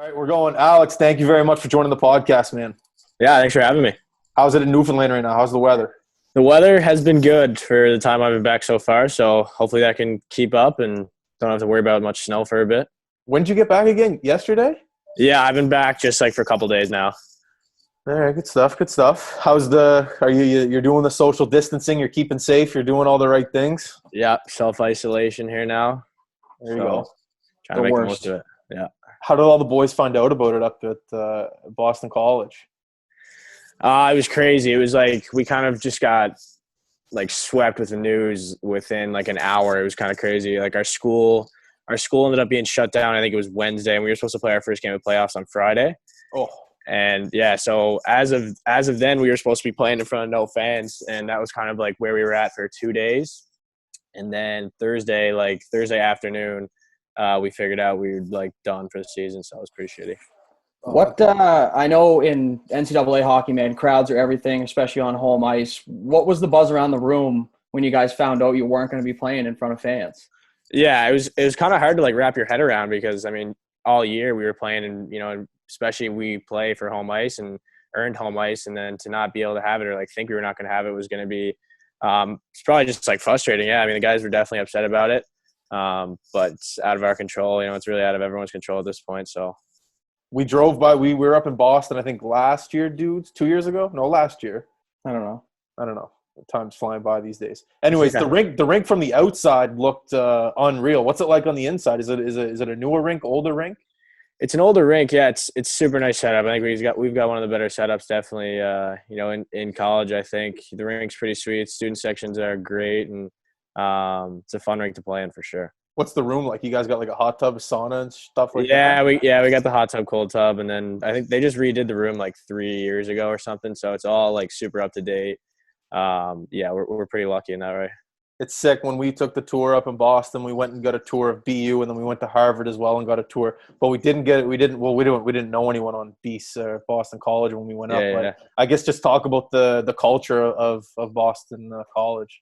All right, we're going. Alex, thank you very much for joining the podcast, man. Yeah, thanks for having me. How's it in Newfoundland right now? How's the weather? The weather has been good for the time I've been back so far, so hopefully that can keep up and don't have to worry about much snow for a bit. When did you get back again? Yesterday? Yeah, I've been back just like for a couple days now. All right, good stuff. Good stuff. You're doing the social distancing? You're keeping safe? You're doing all the right things? Yeah, self-isolation here now. There you go. Trying to make the most of it. Yeah. How did all the boys find out about it up at Boston College? It was crazy. It was like we kind of just got like swept with the news within like an hour. It was kind of crazy. Like our school ended up being shut down. I think it was Wednesday, and we were supposed to play our first game of playoffs on Friday. Oh. And yeah, so as of then, we were supposed to be playing in front of no fans, and that was kind of like where we were at for 2 days. And then Thursday afternoon, we figured out we were like done for the season, so it was pretty shitty. I know in NCAA hockey, man, crowds are everything, especially on home ice. What was the buzz around the room when you guys found out you weren't going to be playing in front of fans? Yeah, it was kind of hard to like wrap your head around because I mean, all year we were playing, and especially we play for home ice and earned home ice, and then to not be able to have it or like think we were not going to have it was going to be it's probably just like frustrating. Yeah, I mean the guys were definitely upset about it, but it's out of our control. It's really out of everyone's control at this point. So we drove by. We were up in Boston, I think last year, dudes. 2 years ago? No, last year. I don't know. Time's flying by these days. Anyways, the rink from the outside looked unreal. What's it like on the inside? Is it a newer rink, older rink? It's an older rink. Yeah, it's super nice setup. I think we've got one of the better setups. Definitely, in college, I think the rink's pretty sweet. Student sections are great, and it's a fun rink to play in for sure. What's the room like? You guys got like a hot tub, a sauna, and stuff like that? We got the hot tub, cold tub, and then I think they just redid the room like 3 years ago or something. So it's all like super up to date. We're pretty lucky in that way. It's sick. When we took the tour up in Boston, we went and got a tour of BU, and then we went to Harvard as well and got a tour. But we didn't know anyone on Boston College when we went up. But I guess just talk about the culture of Boston College.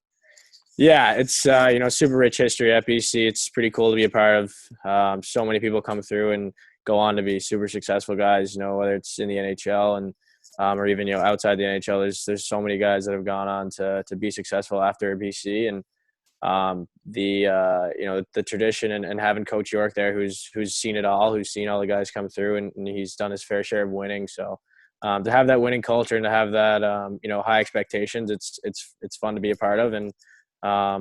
Yeah, it's super rich history at BC. It's pretty cool to be a part of. So many people come through and go on to be super successful guys. Whether it's in the NHL and or even outside the NHL. There's so many guys that have gone on to be successful after BC, and the tradition and having Coach York there, who's seen it all, who's seen all the guys come through, and he's done his fair share of winning. So to have that winning culture and to have that high expectations, it's fun to be a part of, and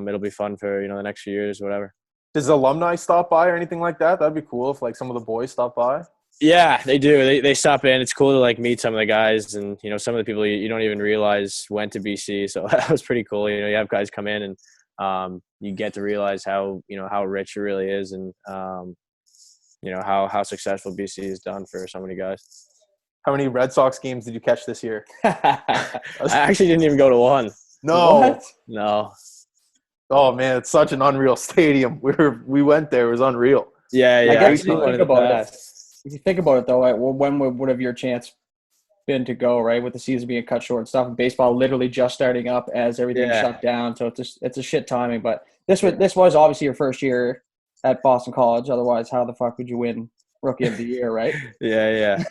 it'll be fun for the next few years, whatever. Does alumni stop by or anything like that? That'd be cool if like some of the boys stop by. Yeah, they do. They stop in. It's cool to like meet some of the guys, and some of the people you don't even realize went to BC. So that was pretty cool. You have guys come in, and you get to realize how rich it really is, and how successful BC has done for so many guys. How many Red Sox games did you catch this year? I actually didn't even go to one. No. What? No. Oh man, it's such an unreal stadium. We went there. It was unreal. Yeah. I guess if you think about it, though, when would have your chance been to go, right, with the season being cut short and stuff, and baseball literally just starting up as everything shut down? So it's a shit timing. But this was obviously your first year at Boston College. Otherwise, how the fuck would you win Rookie of the Year, right? Yeah.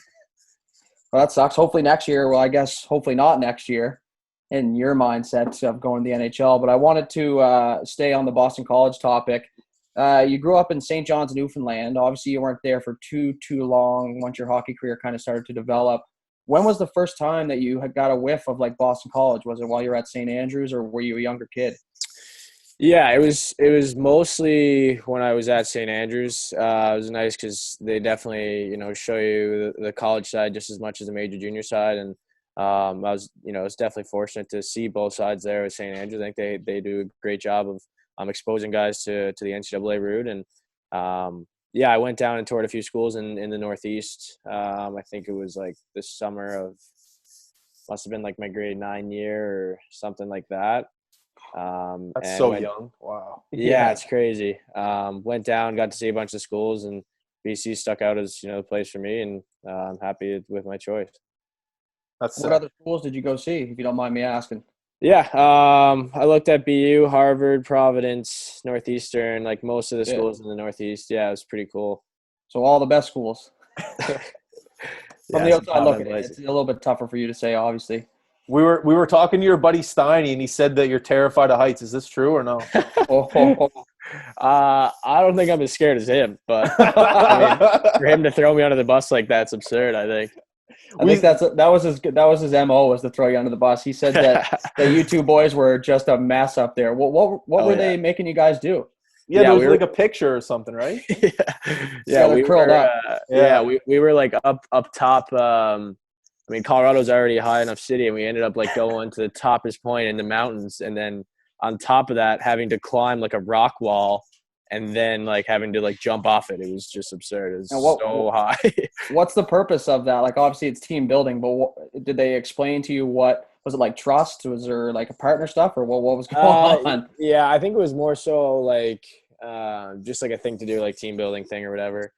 Well, that sucks. Hopefully next year. Well, I guess hopefully not next year in your mindset of going to the NHL. But I wanted to stay on the Boston College topic. You grew up in St. John's, Newfoundland. Obviously, you weren't there for too long once your hockey career kind of started to develop. When was the first time that you had got a whiff of like Boston College? Was it while you were at St. Andrews, or were you a younger kid? Yeah, it was mostly when I was at St. Andrews. It was nice because they definitely show you the college side just as much as the major junior side, and I was definitely fortunate to see both sides there at St. Andrews. I think they do a great job of exposing guys to the NCAA route. And I went down and toured a few schools in the Northeast. I think it was like the summer of, must have been like my grade 9 year or something like that. That's so young. Wow. Yeah, it's crazy. Went down, got to see a bunch of schools, and BC stuck out as the place for me, and I'm happy with my choice. What other schools did you go see, if you don't mind me asking? Yeah, I looked at BU, Harvard, Providence, Northeastern, like most of the schools in the Northeast. Yeah, it was pretty cool. So all the best schools. From the outside looking, it's a little bit tougher for you to say, obviously. We were talking to your buddy Steiny, and he said that you're terrified of heights. Is this true or no? I don't think I'm as scared as him, but I mean, for him to throw me under the bus like that's absurd. I think that was his MO, was to throw you under the bus. He said that you two boys were just a mess up there. What were they making you guys do? Yeah, there was like a picture or something, right? Yeah, we curled up. We were like up top. I mean, Colorado's already a high enough city, and we ended up like going to the toppest point in the mountains, and then on top of that, having to climb like a rock wall, and then like having to like jump off it. It was just absurd. It was so high. What's the purpose of that? Like, obviously it's team building, but did they explain to you what was it like? Trust? Was there like a partner stuff, or what was going on? Yeah, I think it was more so like just like a thing to do, like team building thing or whatever.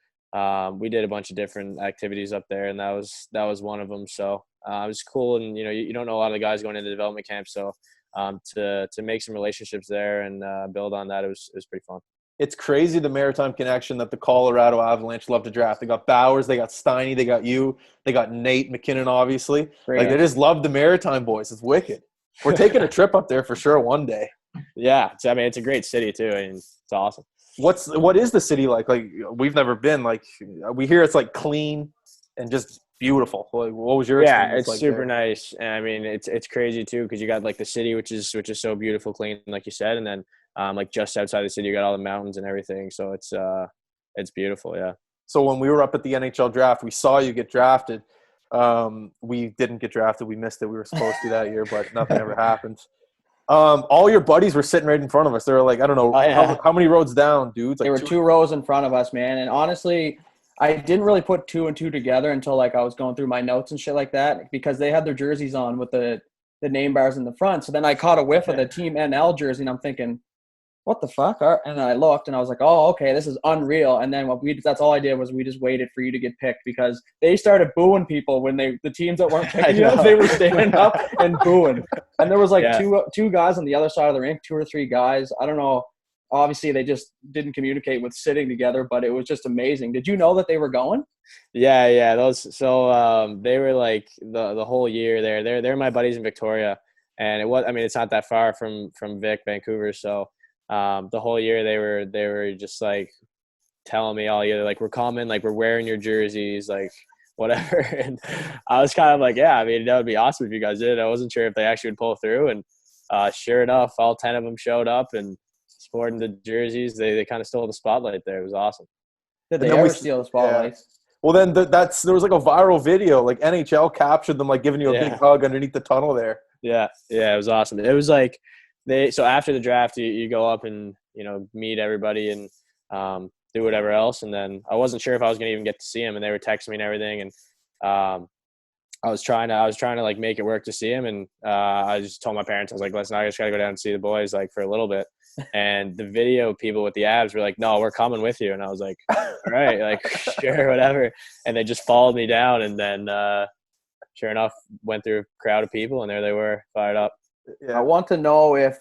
We did a bunch of different activities up there, and that was one of them. So it was cool, and you don't know a lot of the guys going into development camp, so to make some relationships there and build on that, it was pretty fun. It's crazy the maritime connection that the Colorado Avalanche love to draft. They got Bowers, they got Steiny, they got you, they got Nate McKinnon, obviously. Great. Like, they just love the maritime boys. It's wicked. We're taking a trip up there for sure one day. Yeah, it's a great city too. I mean, it's awesome. What is the city like? Like, we've never been. Like, we hear it's like clean and just beautiful. Like, what was your experience? Yeah, it's like super there? nice. And I mean, it's crazy too, because you got like the city, which is so beautiful, clean, like you said, and then like just outside the city, you got all the mountains and everything. So it's beautiful. Yeah. So when we were up at the NHL draft, we saw you get drafted. We didn't get drafted. We missed it. We were supposed to that year, but nothing ever happened. All your buddies were sitting right in front of us. They were like, I don't know, how many rows down, dudes? Like, they were 2 rows in front of us, man. And honestly, I didn't really put 2 and 2 together until like I was going through my notes and shit like that, because they had their jerseys on with the name bars in the front. So then I caught a whiff of the Team NL jersey, and I'm thinking, what the fuck? And I looked, and I was like, oh, okay, this is unreal. And then that's all I did was we just waited for you to get picked, because they started booing people when the teams that weren't picking us, they were standing up and booing. And there was like two guys on the other side of the rink, 2 or 3 guys. I don't know. Obviously, they just didn't communicate with sitting together, but it was just amazing. Did you know that they were going? Yeah. They were like the whole year there. They're my buddies in Victoria, and it's not that far from Vancouver. So the whole year they were just like telling me all year, like, we're coming, like, we're wearing your jerseys, like, whatever. And I was kind of like, yeah, I mean, that would be awesome if you guys did. I wasn't sure if they actually would pull through, and sure enough, all 10 of them showed up and sporting the jerseys. They kind of stole the spotlight there. It was awesome. Did they ever steal the spotlight? Yeah. Well, then there was like a viral video, like NHL captured them like giving you a big hug underneath the tunnel there. Yeah, it was awesome. It was like so after the draft, you go up and meet everybody and do whatever else, and then I wasn't sure if I was gonna even get to see him, and they were texting me and everything, and I was trying to like make it work to see him, and I just told my parents, I was like, listen, I just gotta go down and see the boys like for a little bit. And the video people with the abs were like, no, we're coming with you. And I was like, all right, like, sure, whatever. And they just followed me down, and then sure enough, went through a crowd of people, and there they were, fired up. Yeah. I want to know if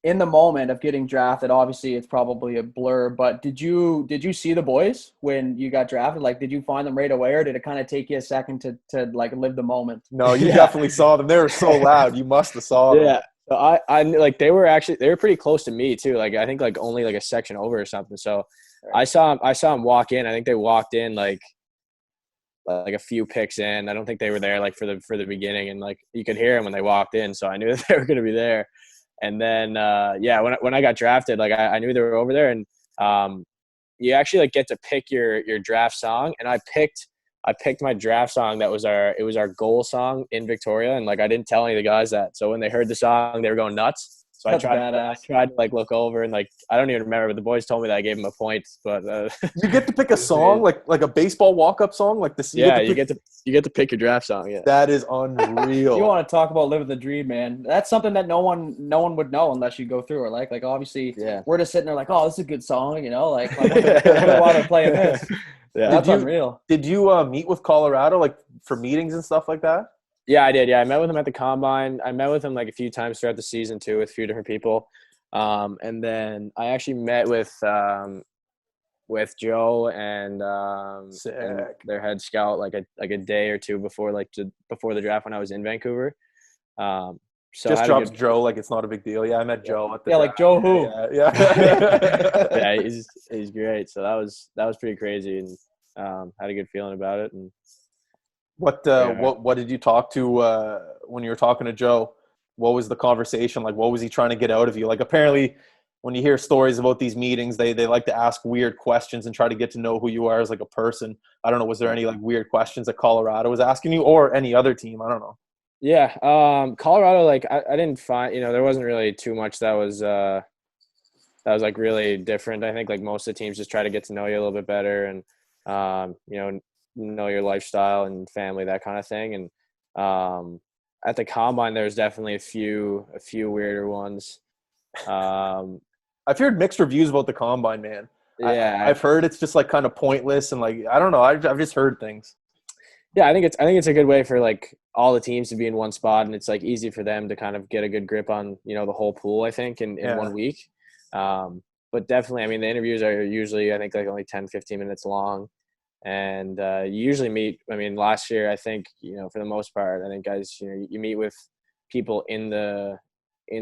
in the moment of getting drafted, obviously it's probably a blur, but did you see the boys when you got drafted? Like, did you find them right away, or did it kind of take you a second to like live the moment? No, you definitely saw them. They were so loud. You must have saw them. Yeah. So I like they were pretty close to me too. Like, I think like only like a section over or something. So I saw them walk in. I think they walked in like a few picks in. I don't think they were there like for the beginning, and like you could hear them when they walked in. So I knew that they were going to be there. And then when I got drafted, like I knew they were over there, and you actually like get to pick your draft song, and I picked my draft song that was our goal song in Victoria, and like I didn't tell any of the guys that. So when they heard the song, they were going nuts. So I tried to like look over, and like I don't even remember, but the boys told me that I gave them a point. But you get to pick a song like a baseball walk-up song, like this. You get to pick your draft song. Yeah, that is unreal. You want to talk about living the dream, man? That's something that no one would know unless you go through it. Like obviously, we're just sitting there like, oh, this is a good song, like why they're playing this. Yeah, that's unreal. Did you meet with Colorado like for meetings and stuff like that? Yeah, I did. Yeah, I met with him at the combine. I met with him like a few times throughout the season too, with a few different people. And then I actually met with with Joe and their head scout like a day or two before before the draft when I was in Vancouver. So just drops Joe like it's not a big deal. Yeah, I met Joe at the draft. Like Joe who? Yeah. Yeah, he's great. So that was pretty crazy, and had a good feeling about it. And what did you talk to when you were talking to Joe? What was the conversation like? What was he trying to get out of you? Like, apparently when you hear stories about these meetings, they like to ask weird questions and try to get to know who you are as like a person. I don't know. Was there any like weird questions that Colorado was asking you, or any other team? I don't know. Yeah. Colorado, like I didn't find, there wasn't really too much that was like really different. I think like most of the teams just try to get to know you a little bit better and, know your lifestyle and family, that kind of thing. And at the combine, there's definitely a few weirder ones. I've heard mixed reviews about the combine, man. Yeah, I've heard it's just like kind of pointless and like I don't know. I've just heard things. Yeah, I think it's a good way for like all the teams to be in one spot, and it's like easy for them to kind of get a good grip on the whole pool. I think in 1 week. But definitely, I mean, the interviews are usually I think like only 10-15 minutes long. And you usually meet. I mean, last year I think for the most part, I think guys you meet with people in the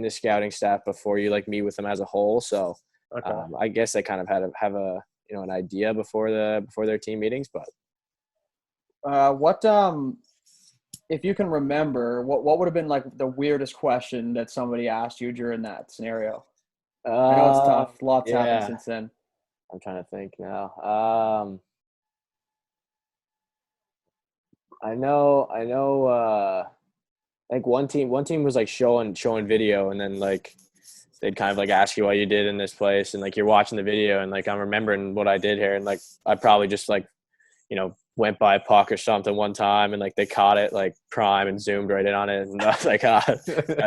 scouting staff before you like meet with them as a whole. So I guess they kind of have a an idea before their team meetings. But if you can remember, what would have been like the weirdest question that somebody asked you during that scenario? I know it's tough. Lots happened since then. I'm trying to think now. I know. Like one team was like showing video, and then like they'd kind of like ask you what you did in this place, and like you're watching the video, and like I'm remembering what I did here, and like I probably just like went by a puck or something one time, and like they caught it like prime and zoomed right in on it, and I was like, I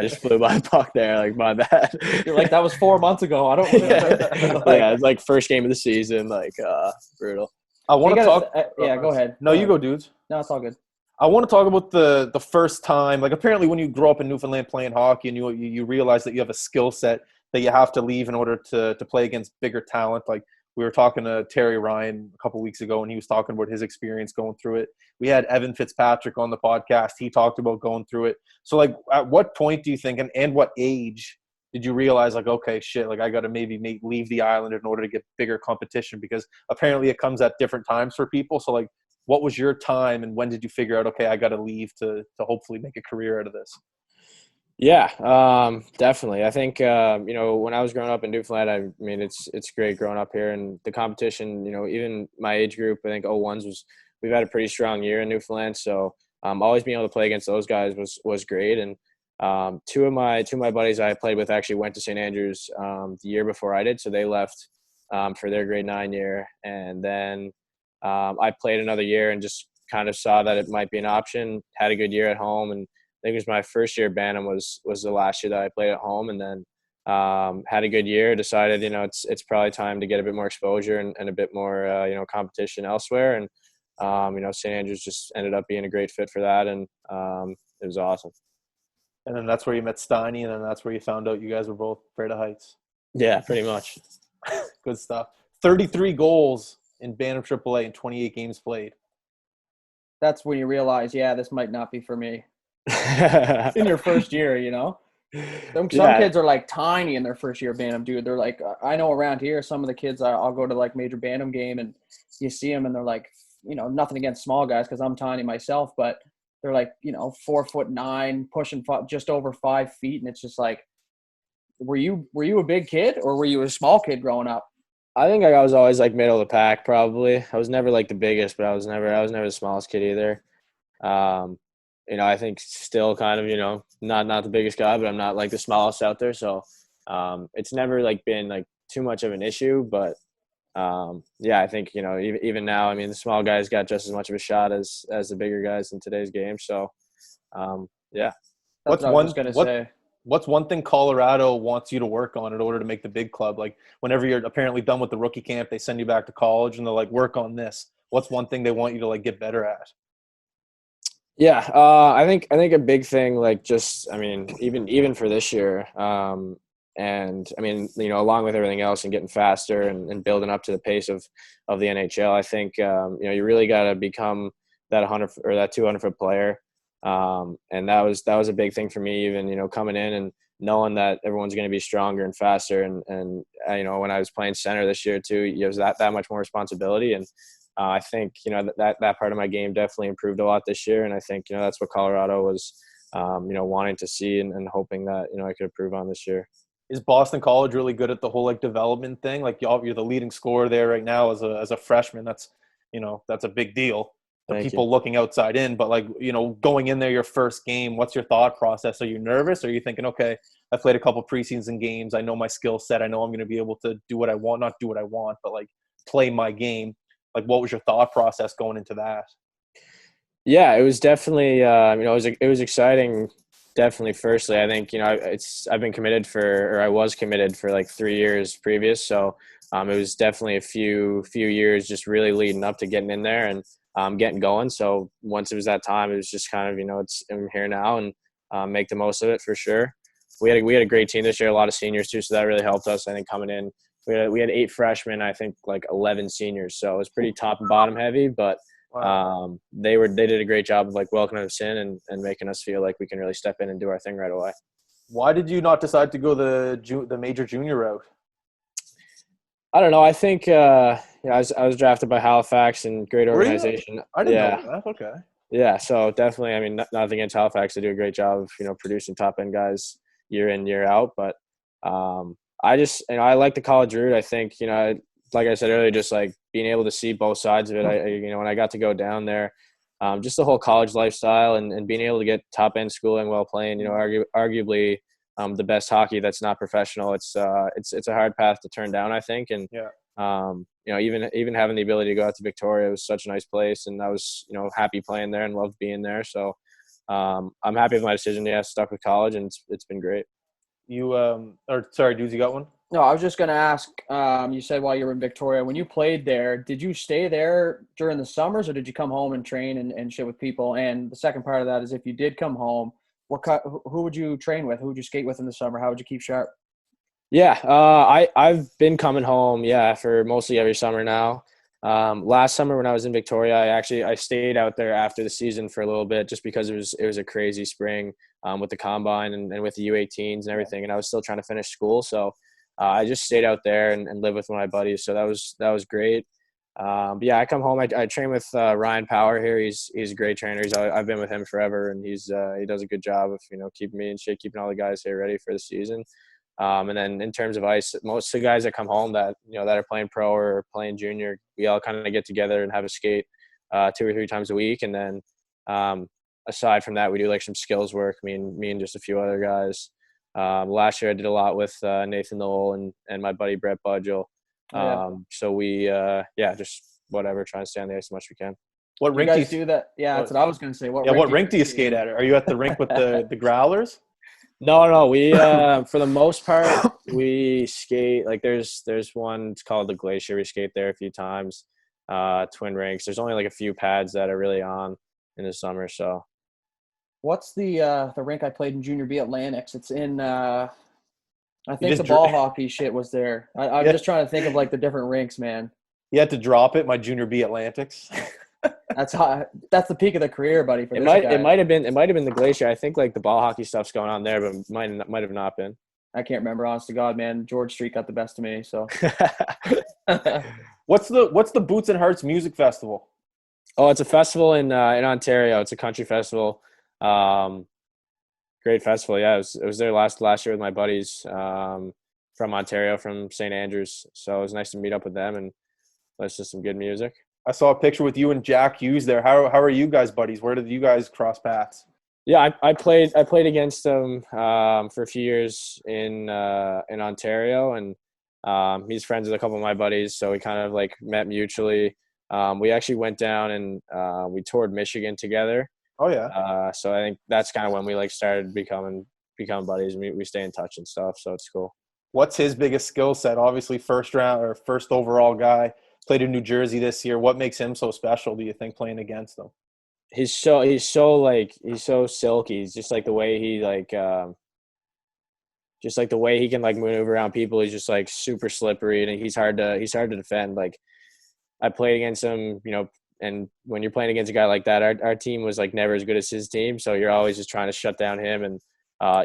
just flew by a puck there, like my bad. You're like, that was 4 months ago. I don't remember. Yeah, it's like first game of the season, like brutal. I want to talk. Go ahead. No, you go, dudes. No, it's all good. I want to talk about the first time. Like, apparently when you grow up in Newfoundland playing hockey and you realize that you have a skill set that you have to leave in order to play against bigger talent. Like, we were talking to Terry Ryan a couple weeks ago, and he was talking about his experience going through it. We had Evan Fitzpatrick on the podcast. He talked about going through it. So, like, at what point do you think, and what age did you realize, like, okay, shit, like, I got to maybe leave the island in order to get bigger competition? Because apparently it comes at different times for people. So, like, what was your time, and when did you figure out, okay, I got to leave to hopefully make a career out of this? Yeah, definitely. I think, when I was growing up in Newfoundland, I mean, it's great growing up here, and the competition, even my age group, I think 01s we've had a pretty strong year in Newfoundland. So always being able to play against those guys was great. And two of my buddies I played with actually went to St. Andrews the year before I did. So they left for their grade 9 year. And then I played another year and just kind of saw that it might be an option, had a good year at home, and I think it was my first year at Bantam was the last year that I played at home, and then had a good year. Decided it's probably time to get a bit more exposure and a bit more competition elsewhere. And St. Andrews just ended up being a great fit for that, and it was awesome. And then that's where you met Steiny, and then that's where you found out you guys were both afraid of heights. Yeah, pretty much. Good stuff. 33 goals in Bantam AAA in 28 games played. That's when you realize, this might not be for me. In your first year, some kids are like tiny in their first year of Bantam, dude. They're like, I know around here, some of the kids, I'll go to like major Bantam game and you see them and they're like, nothing against small guys because I'm tiny myself, but they're like, 4'9", pushing just over 5 feet. And it's just like, were you a big kid or were you a small kid growing up? I think I was always like middle of the pack, probably. I was never like the biggest, but I was never the smallest kid either. I think still kind of, not the biggest guy, but I'm not like the smallest out there. So it's never like been like too much of an issue. But I think, even now, I mean, the small guys got just as much of a shot as the bigger guys in today's game. So, yeah. That's what I was going to say. What's one thing Colorado wants you to work on in order to make the big club? Like whenever you're apparently done with the rookie camp, they send you back to college and they're like, work on this. What's one thing they want you to like get better at? Yeah, I think a big thing, like just, I mean, even for this year, And I mean, you know, along with everything else and getting faster and building up to the pace of the NHL, I think, you know, you really got to become that 100 or that 200-foot player. And that was a big thing for me, even, you know, coming in and knowing that everyone's going to be stronger and faster. And you know, when I was playing center this year too, it was that much more responsibility. And I think, you know, that part of my game definitely improved a lot this year. And I think, you know, that's what Colorado was, you know, wanting to see and hoping that, you know, I could improve on this year. Is Boston College really good at the whole like development thing? Like you're the leading scorer there right now as a freshman. That's, you know, that's a big deal. The Thank people you. looking outside in, but like, you know, going in there your first game, what's your thought process? Are you nervous? Or are you thinking, okay, I played a couple preseason games. I know my skill set. I know I'm going to be able to do what I want, not do what I want, but like play my game. Like, what was your thought process going into that? Yeah, it was definitely, you know, it was exciting. Definitely. Firstly, I think, you know, I was committed for like 3 years previous. So it was definitely a few years just really leading up to getting in there and getting going. So once it was that time, it was just kind of, you know, I'm here now and make the most of it for sure. We had a great team this year, a lot of seniors too, so that really helped us. I think coming in, we had 8 freshmen, I think like 11 seniors, so it was pretty top and bottom heavy. But Wow. they did a great job of like welcoming us in and making us feel like we can really step in and do our thing right away. Why did you not decide to go the major junior route? I don't know. I think you know, I was drafted by Halifax, and great organization. I didn't know that. Okay. Yeah, so definitely, I mean, nothing against Halifax. They do a great job of, you know, producing top-end guys year in, year out. But I just, you know, I like the college route. I think, you know, like I said earlier, just like being able to see both sides of it. You know, when I got to go down there, just the whole college lifestyle and being able to get top-end schooling while playing, you know, arguably the best hockey that's not professional. It's a hard path to turn down, I think. And Yeah. you know, even having the ability to go out to Victoria, it was such a nice place, and I was, you know, happy playing there and loved being there. So I'm happy with my decision. Yeah, stuck with college, and it's been great. You or sorry, dudes, you got one? No, I was just going to ask, you said while you were in Victoria, when you played there, did you stay there during the summers or did you come home and train and shit with people? And the second part of that is if you did come home, who would you train with? Who would you skate with in the summer? How would you keep sharp? Yeah, I've been coming home, yeah, for mostly every summer now. Last summer when I was in Victoria, I stayed out there after the season for a little bit just because it was a crazy spring with the combine and with the U18s and everything, and I was still trying to finish school, so I just stayed out there and lived with my buddies, so that was great. But yeah, I come home. I train with Ryan Power here. He's a great trainer. I've been with him forever, and he does a good job of, you know, keeping me in shape, keeping all the guys here ready for the season. And then in terms of ice, most of the guys that come home that, you know, that are playing pro or playing junior, we all kind of get together and have a skate 2 or 3 times a week. And then aside from that, we do like some skills work. Me and just a few other guys. Last year I did a lot with Nathan Knoll and my buddy Brett Budgel. So we just whatever, trying to stay on the ice as much as we can. What rink do you guys do that? Yeah, that's what I was going to say. What rink do you skate at? Are you at the rink with the growlers? No. We for the most part we skate like there's one, it's called the Glacier. We skate there a few times. Twin rinks. There's only like a few pads that are really on in the summer. So what's the rink I played in junior B Atlantics? It's in I think the ball hockey shit was there. I'm just trying to think of like the different rinks, man. You had to drop it, my junior B Atlantics. That's the peak of the career, buddy. For it might have been the Glacier. I think like the ball hockey stuff's going on there, but might have not been. I can't remember, honest to God, man. George Street got the best of me. So, what's the Boots and Hearts Music Festival? Oh, it's a festival in Ontario. It's a country festival. Great festival. Yeah, it was there last year with my buddies from Ontario, from St. Andrews. So it was nice to meet up with them and listen to some good music. I saw a picture with you and Jack Hughes there. How are you guys buddies? Where did you guys cross paths? Yeah, I played against them for a few years in Ontario, and he's friends with a couple of my buddies, so we kind of like met mutually. We actually went down and we toured Michigan together. Oh yeah. So I think that's kind of when we like started become buddies. We stay in touch and stuff, so it's cool. What's his biggest skill set? Obviously, first overall guy. Played in New Jersey this year. What makes him so special, do you think, playing against him? He's so silky. He's just like the way he like just like the way he can like maneuver around people. He's just like super slippery, and he's hard to defend. Like I played against him, and when you're playing against a guy like that, our team was like never as good as his team. So you're always just trying to shut down him, and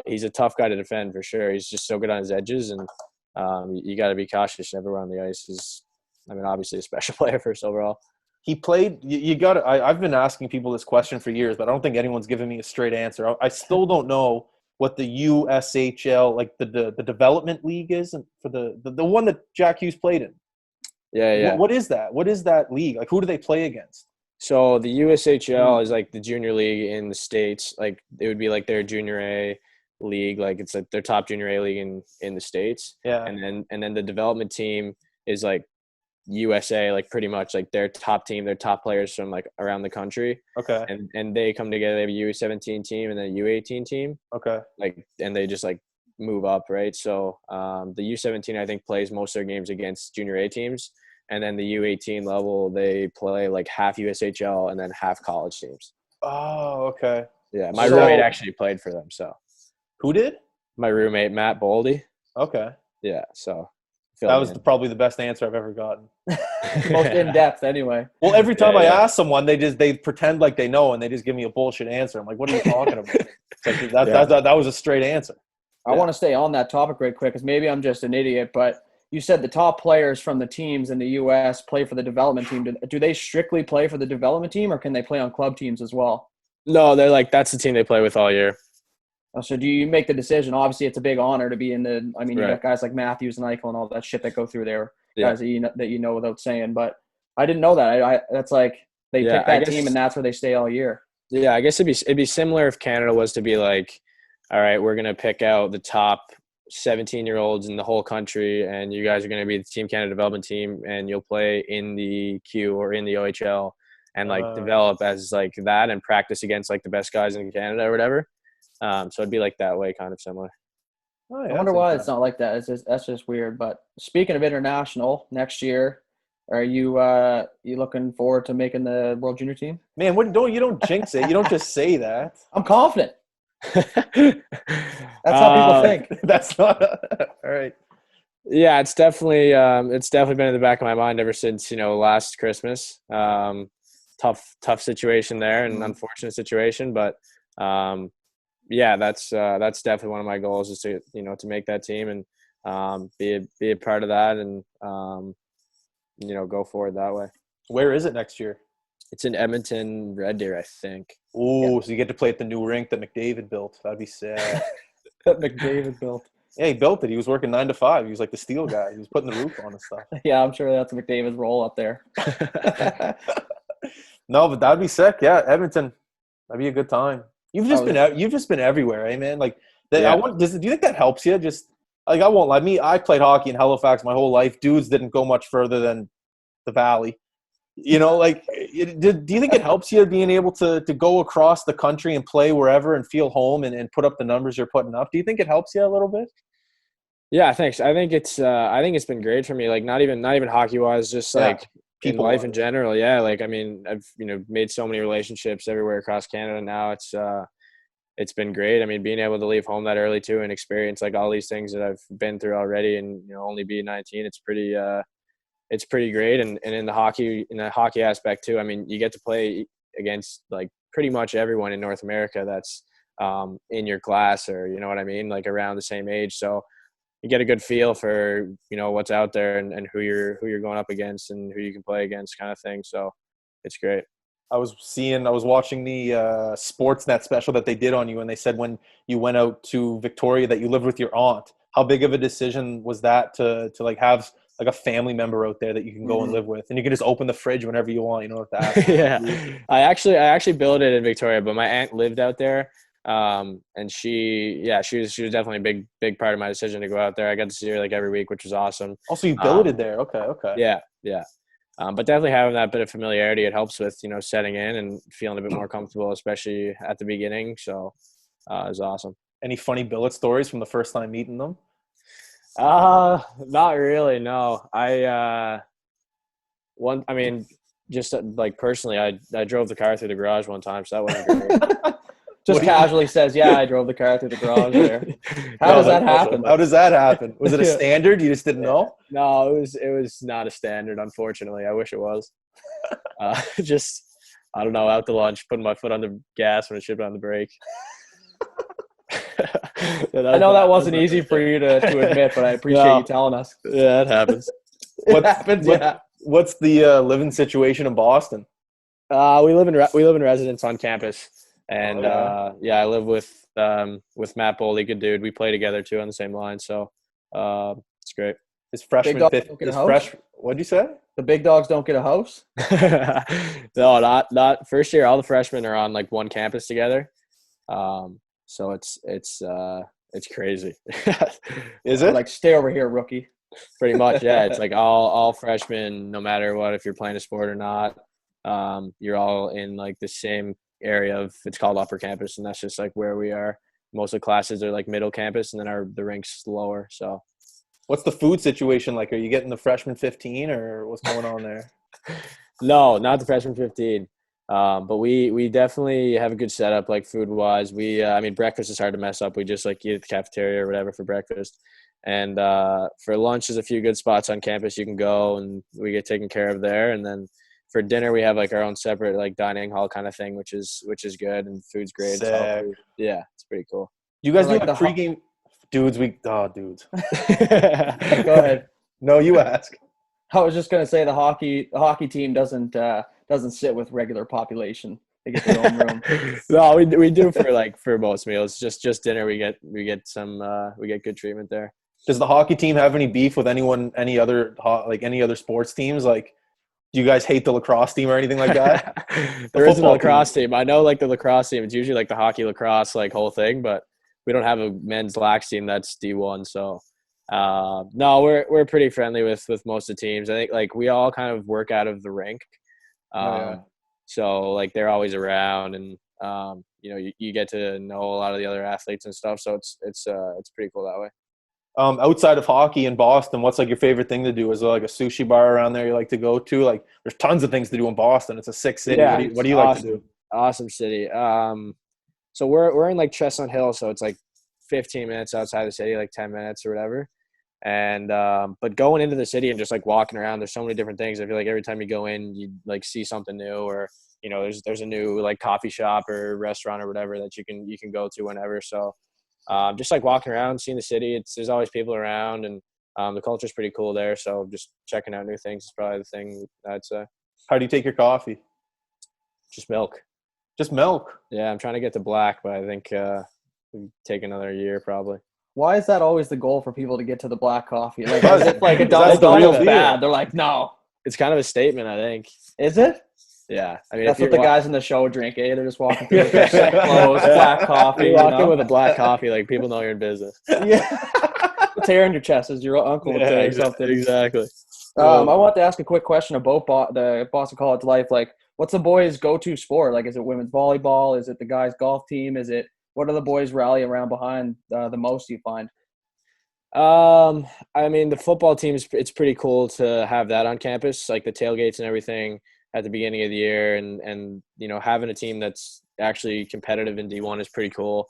he's a tough guy to defend for sure. He's just so good on his edges, and you got to be cautious everywhere on the ice. Obviously a special player first overall. He played. You got. I've been asking people this question for years, but I don't think anyone's given me a straight answer. I still don't know what the USHL, like the development league is, and for the one that Jack Hughes played in. Yeah. What is that? What is that league? Like, who do they play against? So the USHL is like the junior league in the States. Like it would be like their junior A league. Like it's like their top junior A league in the States. Yeah. And then the development team is like USA, like pretty much like their top team, their top players from like around the country. Okay. And they come together. They have a U17 team and then a U18 team. Okay. Like, and they just like move up, right? So the U17 I think plays most of their games against junior A teams. And then the U18 level, they play like half USHL and then half college teams. Oh, okay. Yeah, my roommate actually played for them. So who did? My roommate, Matt Boldy. Okay. Yeah, so that was probably the best answer I've ever gotten. Most in depth, anyway. Well, every time I ask someone, they pretend like they know and they just give me a bullshit answer. I'm like, what are you talking about? It's like, that was a straight answer. I want to stay on that topic right quick because maybe I'm just an idiot, but you said the top players from the teams in the U.S. play for the development team. Do they strictly play for the development team, or can they play on club teams as well? No, they're like that's the team they play with all year. So do you make the decision? Obviously, it's a big honor to be in the. I mean, you Right. got guys like Matthews and Eichel and all that shit that go through there. Guys that you know without saying. But I didn't know that. I that's like they pick that team and that's where they stay all year. Yeah, I guess it'd be similar if Canada was to be like, all right, we're gonna pick out the top 17-year-olds in the whole country, and you guys are going to be the Team Canada development team, and you'll play in the Q or in the OHL, and like develop as like that and practice against like the best guys in Canada or whatever. So it'd be like that way, kind of similar. Oh, yeah, I wonder why it's not like that. That's just weird. But speaking of international, next year, are you looking forward to making the World Junior team? Man, you don't jinx it. You don't just say that. I'm confident. That's how people think. That's not all right. Yeah, it's definitely been in the back of my mind ever since last Christmas. Tough situation there, and unfortunate situation, but yeah, that's definitely one of my goals is to to make that team and be a part of that and go forward that way. Where is it next year? It's in Edmonton, Red Deer, I think. Ooh, so you get to play at the new rink that McDavid built. That'd be sad. That McDavid built. Yeah, he built it. He was working 9 to 5. He was like the steel guy. He was putting the roof on and stuff. Yeah, I'm sure that's McDavid's role up there. No, but that'd be sick. Yeah, Edmonton. That'd be a good time. You've just been everywhere, eh, man? Like, do you think that helps you? Just like I won't lie. I played hockey in Halifax my whole life. Dudes didn't go much further than the Valley. Do you think it helps you being able to go across the country and play wherever and feel home and put up the numbers you're putting up? Do you think it helps you a little bit? Yeah, thanks. I think it's been great for me. Like not even hockey wise, just like in life in general. Yeah, like I mean, I've made so many relationships everywhere across Canada now. It's been great. I mean, being able to leave home that early too and experience like all these things that I've been through already, and only be 19, it's pretty great. And in the hockey aspect too, I mean, you get to play against like pretty much everyone in North America that's in your class or what I mean, like around the same age. So you get a good feel for what's out there and who you're going up against and who you can play against, kind of thing. So it's great. I was watching the Sportsnet special that they did on you, and they said when you went out to Victoria that you lived with your aunt. How big of a decision was that to like have like a family member out there that you can go and live with, and you can just open the fridge whenever you want. You don't have to ask. Yeah, I actually built it in Victoria, but my aunt lived out there, and she was definitely a big part of my decision to go out there. I got to see her like every week, which was awesome. Also, you billeted there. Okay. Yeah. But definitely having that bit of familiarity, it helps with setting in and feeling a bit more comfortable, especially at the beginning. So it was awesome. Any funny billet stories from the first time meeting them? Not really. No, just like personally, I drove the car through the garage one time, so that wasn't great. Just casually says, yeah, I drove the car through the garage there. How does that happen? How does that happen? Was it a standard? You just didn't know? No, it was not a standard, unfortunately. I wish it was. Just, I don't know, out to lunch, putting my foot on the gas when I should be on the brake. I know that wasn't easy for you to admit, but I appreciate you telling us. Yeah, it happens. What's the living situation in Boston? We live in residence on campus, and I live with Matt Boldy, good dude. We play together too on the same line, so it's great. His freshman what'd you say? The big dogs don't get a house? No, not first year. All the freshmen are on like one campus together. So it's crazy. Is it? Like, stay over here, rookie. Pretty much, yeah. It's like all freshmen, no matter what, if you're playing a sport or not, you're all in like the same area of, it's called upper campus, and that's just like where we are. Most of the classes are like middle campus, and then the rink's lower. So what's the food situation like? Are you getting the freshman 15 or what's going on there? No, not the freshman 15. But we definitely have a good setup, like food wise. I mean, breakfast is hard to mess up. We just like eat at the cafeteria or whatever for breakfast. And for lunch, there's a few good spots on campus you can go, and we get taken care of there. And then for dinner, we have like our own separate like dining hall kind of thing, which is good, and food's great. Sick. Yeah, it's pretty cool. You guys do like the pregame dudes? Dudes. Go ahead. No, you ask. I was just gonna say the hockey team doesn't sit with regular population. They get their own room. No, we do for most meals. Just dinner. We get good treatment there. Does the hockey team have any beef with any other sports teams? Like, do you guys hate the lacrosse team or anything like that? There isn't a lacrosse team. I know like the lacrosse team. It's usually like the hockey lacrosse like whole thing, but we don't have a men's lax team. That's D1. So no, we're pretty friendly with most of the teams. I think like we all kind of work out of the rink. So like they're always around, and you get to know a lot of the other athletes and stuff. So it's pretty cool that way. Outside of hockey in Boston, what's like your favorite thing to do? Is there like a sushi bar around there you like to go to? Like, there's tons of things to do in Boston. It's a sick city. Yeah, what do you like to do? Awesome city. So we're in like Chestnut Hill, so it's like 15 minutes outside the city, like 10 minutes or whatever. And but going into the city and just like walking around, there's so many different things. I feel like every time you go in, you like see something new, or there's a new like coffee shop or restaurant or whatever that you can go to whenever. So just like walking around, seeing the city, there's always people around, and the culture's pretty cool there. So just checking out new things is probably the thing I'd say. How do you take your coffee? Just milk. Just milk? Yeah, I'm trying to get to black, but I think it'll take another year probably. Why is that always the goal for people to get to the black coffee? Like, as if like a Donald's bad. They're like, no. It's kind of a statement, I think. Is it? Yeah, I mean that's what the guys in the show drink. They're just walking through with their clothes, black coffee. You walk in with a black coffee, like people know you're in business. Yeah, a tear in your chest as your uncle would say something. Exactly. I want to ask a quick question about the Boston College life. Like, what's the boys' go-to sport? Like, is it women's volleyball? Is it the guys' golf team? What do the boys rally around behind the most? You find? I mean, the football team it's pretty cool to have that on campus, like the tailgates and everything at the beginning of the year, and having a team that's actually competitive in D1 is pretty cool.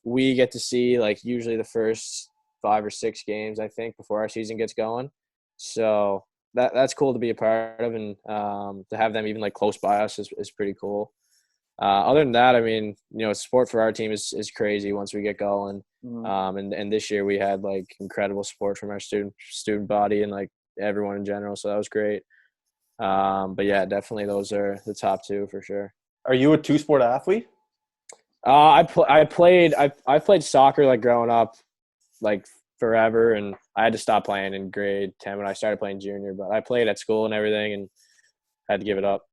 We get to see like usually the first 5 or 6 games, I think, before our season gets going. So that's cool to be a part of, and to have them even like close by us is pretty cool. Other than that, I mean, support for our team is crazy once we get going. And this year we had like incredible support from our student body and like everyone in general. So that was great. But yeah, definitely those are the top 2 for sure. Are you a 2-sport athlete? I played soccer like growing up, like forever, and I had to stop playing in grade 10 when I started playing junior. But I played at school and everything, and had to give it up.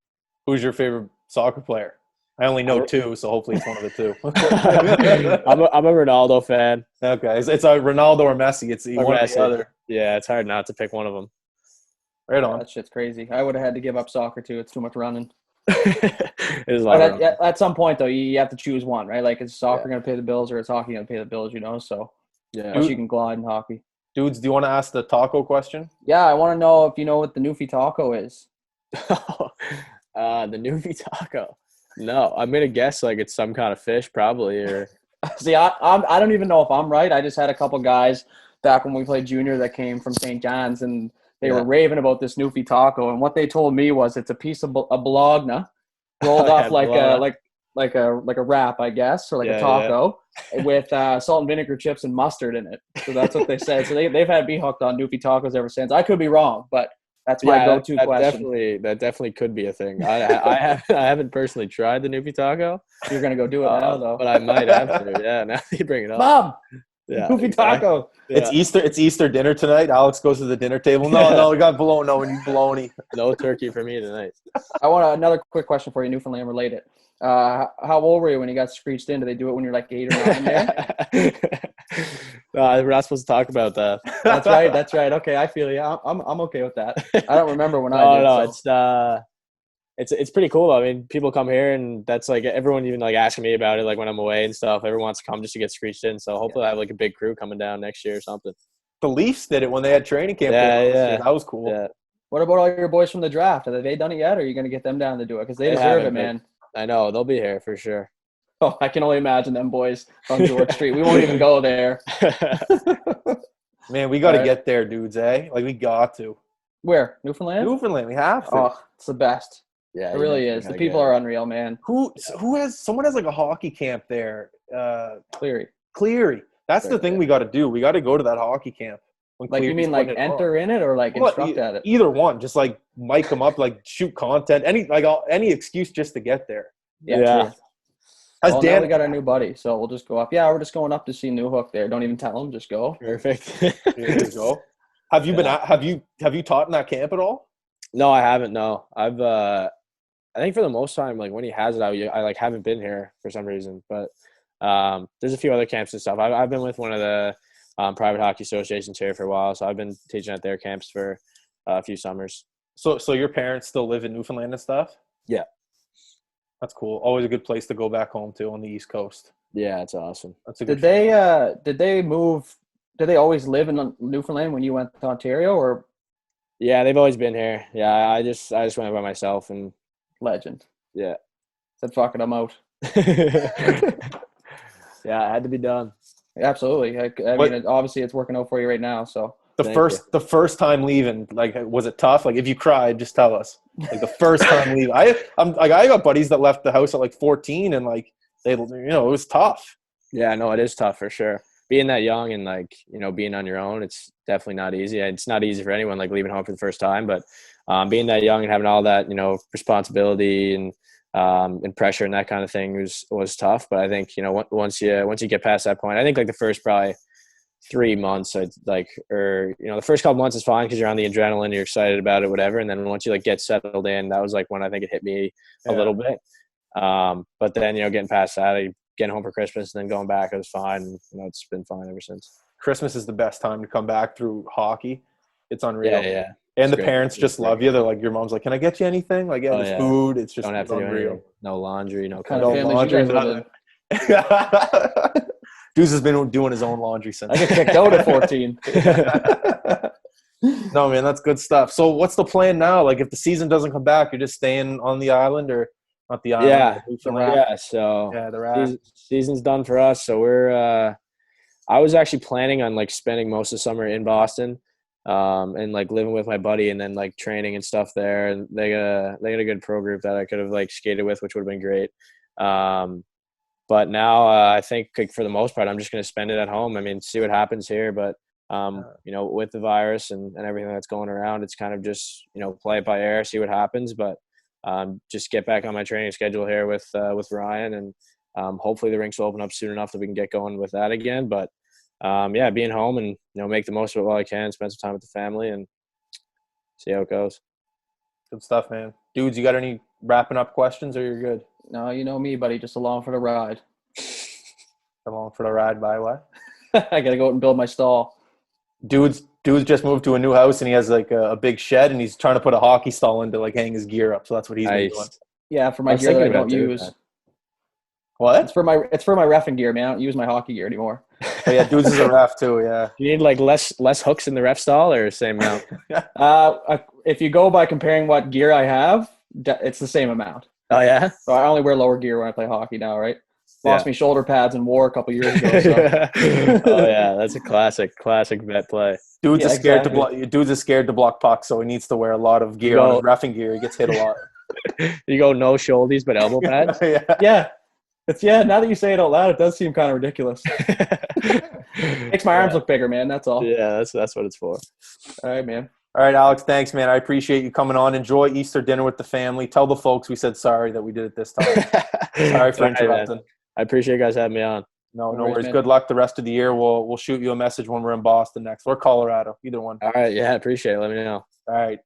Who's your favorite soccer player? I only know 2, so hopefully it's one of the 2. I'm a Ronaldo fan. Okay, it's a Ronaldo or Messi. It's one or the other. Yeah, it's hard not to pick one of them. Right on. That shit's crazy. I would have had to give up soccer too. It's too much running. It is a lot of running. At some point though, you have to choose one, right? Like, is soccer going to pay the bills, or is hockey going to pay the bills? So yeah, you can glide in hockey. Dudes, do you want to ask the taco question? Yeah, I want to know if you know what the Newfie taco is. The Newfie taco. No, I'm gonna guess like it's some kind of fish, probably. Or See, I don't even know if I'm right. I just had a couple guys back when we played junior that came from St. John's, and they were raving about this Newfie taco. And what they told me was it's a piece of a bologna rolled up like a wrap, I guess, or like a taco with salt and vinegar chips and mustard in it. So that's what they said. So they've had me hooked on Newfie tacos ever since. I could be wrong, but that's my go-to question. That definitely could be a thing. I haven't personally tried the Newfie taco. You're gonna go do it now, though. But I might have to. Yeah, now you bring it up. Mom, Newfie taco. Yeah. It's Easter dinner tonight. Alex goes to the dinner table. No, we got bologna. No, we need bologna. No turkey for me tonight. I want another quick question for you, Newfoundland related. How old were you when you got screeched in? Do they do it when you're like 8 or 9 there? We're not supposed to talk about that. That's right. Okay, I feel you. I'm okay with that. I don't remember when I did. No, so. It's pretty cool. I mean, people come here, and that's like everyone even like asking me about it, like when I'm away and stuff. Everyone wants to come just to get screeched in. So hopefully, I have like a big crew coming down next year or something. The Leafs did it when they had training camp. Yeah. That was cool. Yeah. What about all your boys from the draft? Have they done it yet, or are you going to get them down to do it? Because they deserve it, man. I know they'll be here for sure. Oh, I can only imagine them boys on George Street. We won't even go there. Man, we got to get there, dudes. Like we got to. Where? Newfoundland? Newfoundland. We have to. Oh, it's the best. Yeah, it really is. The people are unreal, man. Someone has like a hockey camp there. Cleary. That's the thing we got to do. We got to go to that hockey camp. Like you mean like enter in it or like instruct at it? Either one. Just like mic them up, like shoot content, any excuse just to get there. Yeah. Now we got our new buddy, so we'll just go up. Yeah, we're just going up to see Newhook there. Don't even tell him, just go. Perfect. There you go. Have you been? Have you taught in that camp at all? No, I haven't. No, I've. I think for the most time, like when he has it, I like haven't been here for some reason. But there's a few other camps and stuff. I've been with one of the private hockey associations here for a while, so I've been teaching at their camps for a few summers. So your parents still live in Newfoundland and stuff? Yeah. That's cool. Always a good place to go back home to on the East Coast. Yeah, it's awesome. That's a good Did they move? Did they always live in Newfoundland when you went to Ontario, or? Yeah, they've always been here. Yeah, I just went by myself and. Legend. Yeah. Said fuck it, I'm out. Yeah, it had to be done. Absolutely. I mean, obviously it's working out for you right now. So the first time leaving, like, was it tough? Like, if you cried, just tell us. Like the first time leaving, I got buddies that left the house at like 14, and like it was tough. Yeah, no, it is tough for sure. Being that young and like being on your own, it's definitely not easy. It's not easy for anyone like leaving home for the first time, but being that young and having all that responsibility and pressure and that kind of thing was tough. But I think once you get past that point, I think like the first probably 3 months, the first couple months is fine because you're on the adrenaline, you're excited about it, whatever. And then once you like get settled in, that was like when I think it hit me a little bit. But then getting past that, getting home for Christmas and then going back, it was fine. And, it's been fine ever since. Christmas is the best time to come back through hockey. It's unreal. Yeah. And the parents just love you. They're like, your mom's like, can I get you anything? Like, there's food. It's just don't have to unreal. Do anything. No laundry, no kind of laundry. Deuce has been doing his own laundry since. I get kicked out at 14. No, man, that's good stuff. So what's the plan now? Like, if the season doesn't come back, you're just staying on the island, or not the island? So the season's done for us. So we're I was actually planning on like spending most of the summer in Boston. And like living with my buddy and then like training and stuff there, and they got a good pro group that I could have like skated with, which would have been great. But now I think like for the most part, I'm just going to spend it at home. I mean, see what happens here, but with the virus and everything that's going around, it's kind of just, play it by ear, see what happens, but just get back on my training schedule here with Ryan, and hopefully the rinks will open up soon enough that we can get going with that again. But being home and, make the most of it while I can, spend some time with the family and see how it goes. Good stuff, man. Dudes, you got any wrapping up questions, or you're good? No, you know me, buddy, just along for the ride. Along for the ride by what? I got to go out and build my stall. Dude's just moved to a new house, and he has like a big shed, and he's trying to put a hockey stall in to like hang his gear up. So that's what he's been doing. Yeah, for my gear that I don't use. That. What? It's for my reffing gear, man. I don't use my hockey gear anymore. Oh, yeah, Dudes is a ref too. Yeah. You need like less hooks in the ref stall, or same amount? If you go by comparing what gear I have, it's the same amount. Oh yeah. So I only wear lower gear when I play hockey now, right? Lost me shoulder pads in war a couple years ago. So. Oh yeah, that's a classic vet play. Dudes are scared to block. Dudes are scared to block pucks, so he needs to wear a lot of gear on his reffing gear. He gets hit a lot. You go no shouldies but elbow pads. Yeah. Now that you say it out loud, it does seem kind of ridiculous. Makes my arms look bigger, man. That's all. Yeah, that's what it's for. All right, man. All right, Alex. Thanks, man. I appreciate you coming on. Enjoy Easter dinner with the family. Tell the folks we said sorry that we did it this time. Sorry for interrupting. Right, I appreciate you guys having me on. No worries. Man. Good luck the rest of the year. We'll shoot you a message when we're in Boston next or Colorado, either one. All right. Yeah, appreciate it. Let me know. All right.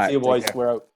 See you, boys. We're out.